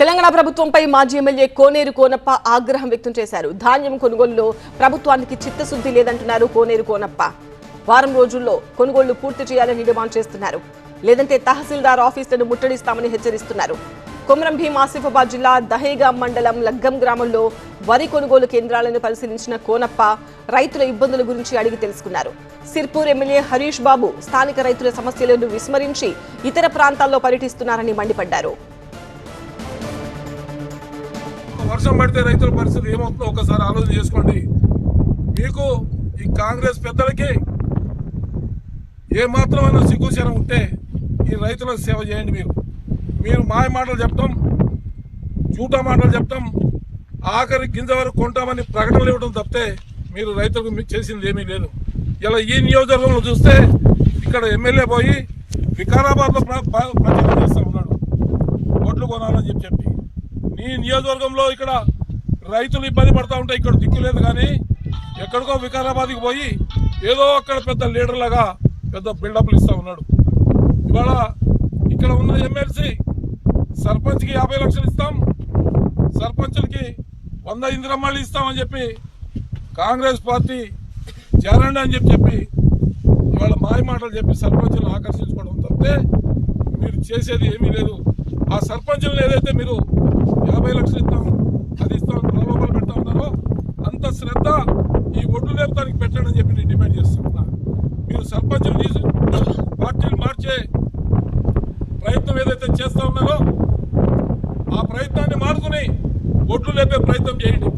తెలంగాణ ప్రభుత్వంపై మాజీ ఎమ్మెల్యే కోనేరు కోనప్ప ఆగ్రహం వ్యక్తం చేశారు. ధాన్యం కొనుగోలులో ప్రభుత్వానికి చిత్తశుద్ధి లేదంటున్నారు కోనేరు కోనప్ప. వారం రోజుల్లో కొనుగోళ్లు పూర్తి చేయాలని డిమాండ్ చేస్తున్నారు. లేదంటే తహసీల్దార్ ఆఫీసులను ముట్టడిస్తామని హెచ్చరిస్తున్నారు. కొమరం భీం ఆసిఫాబాద్ జిల్లా దహేగా మండలం లగ్గం గ్రామంలో వరి కొనుగోలు కేంద్రాలను పరిశీలించిన కోనప్ప రైతుల ఇబ్బందుల గురించి అడిగి తెలుసుకున్నారు. సిర్పూర్ ఎమ్మెల్యే హరీష్ బాబు స్థానిక రైతుల సమస్యలను విస్మరించి ఇతర ప్రాంతాల్లో పర్యటిస్తున్నారని మండిపడ్డారు. వర్షం పడితే రైతుల పరిస్థితి ఏమవుతుందో ఒకసారి ఆలోచన చేసుకోండి. మీకు ఈ కాంగ్రెస్ పెద్దలకి ఏమాత్రమైన సిగ్గుశరం ఉంటే ఈ రైతులకు సేవ చేయండి. మీరు మాయ మాటలు చెప్తాం, జూటా మాటలు చెప్తాం, ఆఖరి గింజ వరకు కొంటామని ప్రకటనలు ఇవ్వడం తప్పితే మీరు రైతులకు మీకు చేసింది ఏమీ లేదు. ఇలా ఈ నియోజకవర్గంలో చూస్తే ఇక్కడ ఎమ్మెల్యే పోయి వికారాబాద్లో ప్రచారం చేస్తూ ఉన్నాడు ఓట్లు కొనాలని చెప్పి. నీ నియోజకవర్గంలో ఇక్కడ రైతులు ఇబ్బంది పడతా ఉంటే ఇక్కడ దిక్కు లేదు, కానీ ఎక్కడికో వికారాబాద్కి పోయి ఏదో అక్కడ పెద్ద లీడర్ లాగా పెద్ద బిల్డప్లు ఇస్తూ ఉన్నాడు. ఇవాళ ఇక్కడ ఉన్న ఎమ్మెల్సీ సర్పంచ్కి 50 లక్షలు ఇస్తాం, సర్పంచులకి 100 ఇందిరమ్మలు ఇస్తామని చెప్పి కాంగ్రెస్ పార్టీ చేరండి అని చెప్పి ఇవాళ మాయ మాటలు చెప్పి సర్పంచులను ఆకర్షించుకోవడం తప్పితే మీరు చేసేది ఏమీ లేదు. ఆ సర్పంచులను ఏదైతే మీరు 50 లక్షలు ఇస్తాం, అది ఇస్తాం, ప్రలోభాలు పెడతా ఉన్నారో అంత శ్రద్ధ ఈ ఒడ్లు లేపడానికి పెట్టండి అని చెప్పి నేను డిమాండ్ చేస్తున్నా. మీరు సర్పంచులు తీసి పార్టీలు మార్చే ప్రయత్నం ఏదైతే చేస్తా ఉన్నారో ఆ ప్రయత్నాన్ని మానుకుని ఒడ్లు లేపే ప్రయత్నం చేయండి.